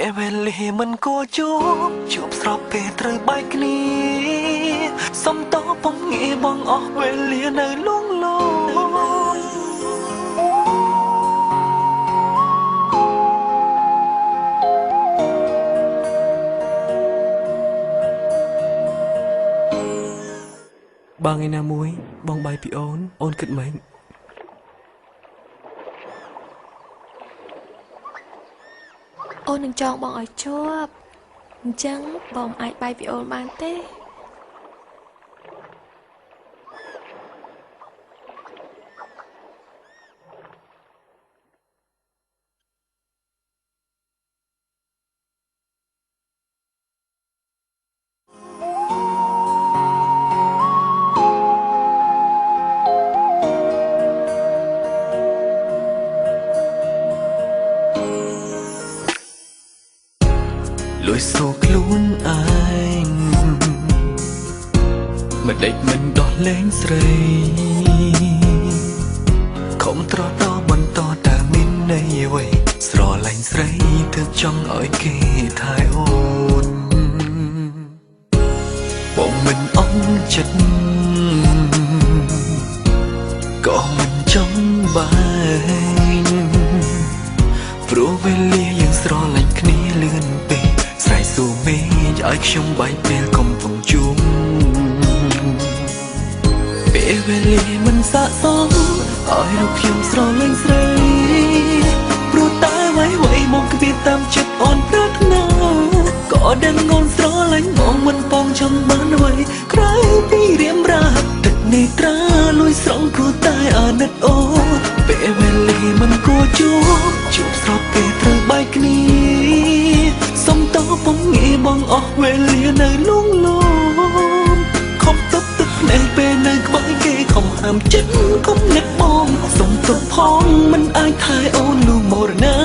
ពេលវេលាមិនគួរជួបស្របពេលត្រូវបែកគ្នាសុំតបពុំងាយបងអស់វេលានៅលងលងបងឯណាមួយបងបាយពីអូនគិតម៉េចអូននឹងចង់បងឲ្យជាប់អញ្ចឹងបងអាចបាយពីអូនបានទេលួចសួរខ្លួនឯងមិនដេចមិនដោះលែងស្រីខំត្រតបន្តតែមានន័យអ្វីស្រឡាញ់ស្រីទើបចង់ឲ្យគេថែអូនបងមិនអន់ចិត្តក៏មិនចង់បែងព្រោះវេលាយើងស្រឡាញ់គ្នាលឿនពេកស្រ័យសួរមេឃឲ្យខ្ញុំបែកពេលកំពុងជួបពេលវេលាមិនស័ក្តិសមឲ្យរូបខ្ញុំស្រឡាញ់ស្រីព្រោះតែអ្វីមកគិតតាមចិត្តអូនប្រាថ្នាក៏ដឹងអូនស្រឡាញ់មកមិនបងចង់បានអ្វីក្រៅពីរៀមរាទឹកនេត្រាលួយស្រង់ព្រោះតែអាណិតអូនពេលវេលាមិនគួរជួបស្របពេលត្រូវបែកគ្នាសុំតបពុំងាយបងអស់វេលានៅលងលងខំទប់ទឹកភ្នែកពេលនៅក្បែរគេខំហាមចិត្តខំនឹកបងសុំទប់ផងមិនអាចថែអូនលូមរណា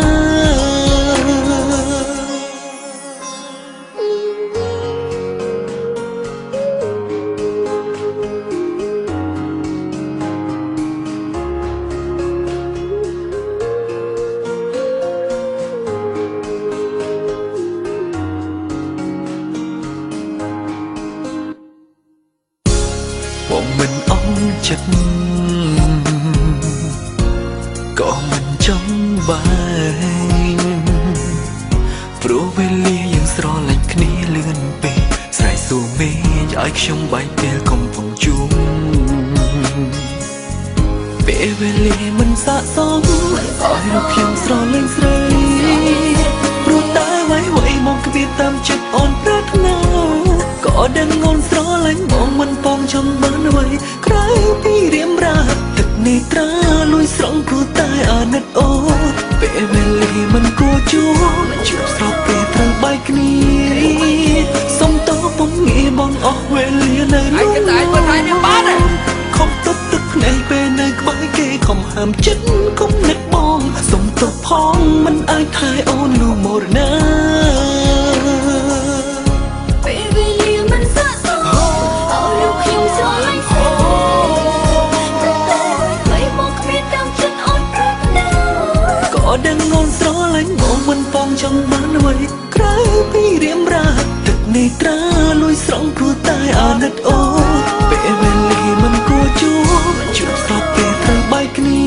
បងមិនអន់ចិត្តក៏មិនចង់បែងព្រោះវេលាយើងស្រឡាញ់គ្នាលឿនពេកស្រ័យសួរមេឃឲ្យខ្ញុំបែកពេលកំពុងជួបពេលវេលាមិនស័ក្តិសមឲ្យរូបខ្ញុំស្រឡាញ់ស្រីព្រោះតែអ្វីមកគិតតាមចិត្តអូនប្រាថ្នាក៏ដឹងអូនស្រឡាញ់បងមិនបងចង់បានអ្វីក្រៅពីរៀមរាទឹកនេត្រាលួយស្រង់ព្រោះតែអាណិតអូនពេលវេលាមិនគួរជួបស្របពេលត្រូវបែកគ្នាសុំតបពុំងាយបងអស់វេលានៅលងខំទប់ទឹកភ្នែកពេលនៅក្បែរគេខំហាមចិត្តខំនឹកបងសុំទប់ផងមិនអាចថែអូនលូមរណាដឹងអូនស្រឡាញ់បងមិនបងចង់បានអ្វីក្រៅពីរៀមរាទឹកនេត្រាលួយស្រង់ព្រោះតែអាណិតអូនពេលវេលាមិនគួរជួបស្របពេលត្រូវបែកគ្នា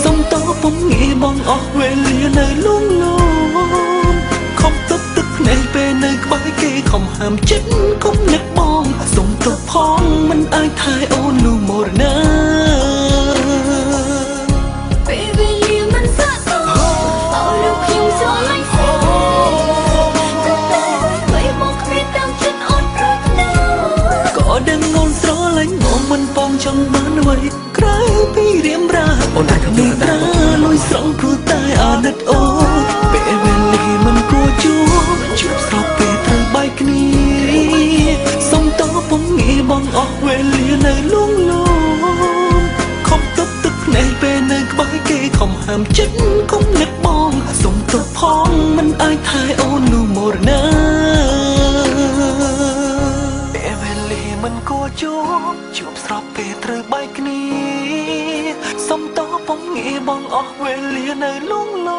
សុំតបពុំងាយបងអស់វេលានៅលងលងខំទប់ទឹកភ្នែកពេលនៅក្បែរគេខំហាមចិត្តខំនឹកបងសុំទប់ផងមិនអាចថែអូនលូមរណាមិនបងចង់បានអ្វីក្រៅពីរៀមរាអូនអាចខំនេត្រាលួយស្រង់ព្រោះតែអាណិតអូនពេលវេលាមិនគួរជួបស្របពេលត្រូវបែកគ្នាសុំតបពុំងាយបងអស់វេលានៅលងលងខំទប់ទឹកភ្នែកពេលនៅក្បែរគេខំហាមចិត្តខំនឹកបងសុំទប់ផងមិនអាចថែអូនលូមរណាពេលវេលាមិនគួរជួបស្របពេលត្រូវបែកគ្នាសុំតបពុំងាយបងអស់វេលានៅលងល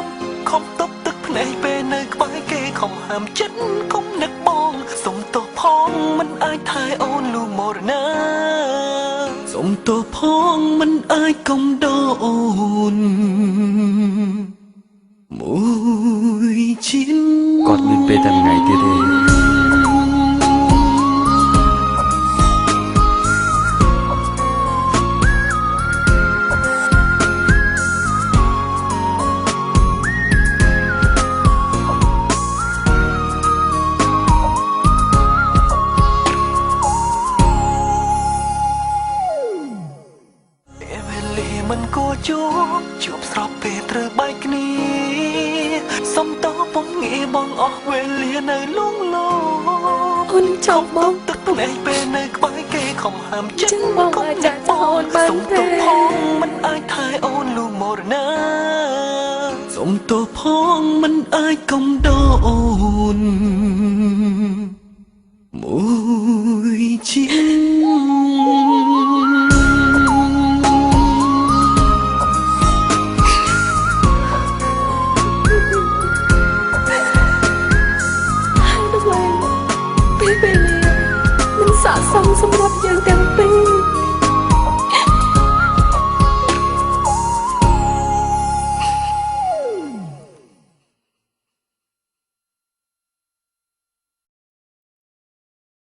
ងខំទប់ទឹក ភ្នែកពេលនៅក្បែរគេខំហាមចិត្តកុំនឹកបងសុំទោសផងមិនអាចថែអូនលូមរណាសុំទោសផងមិនអាចកុំដោអូនមួយชิ้น គាត់មានពេលតែថ្ងៃទៀតទេ ពេលវេលាមិនគួរជួបស្របពេលត្រូវបែកគ្នាសុំតោពំងាបងអស់វេលានៅលងលោ អូននឹងចង់បង ទឹកភ្នែកពេលនៅក្បែរគេខំហាមចិត្ត ចឹងបងអាចចាក់ចោលអូនបាន សុំ ទេ ទោសផងមិនអាចថែអូនលូមរណាសុំទោសផងមិនអាចកុំដោអូនមួយชิ้น ហើយទៅវិញពេលវេលាមិនស័ក្តិសមសម្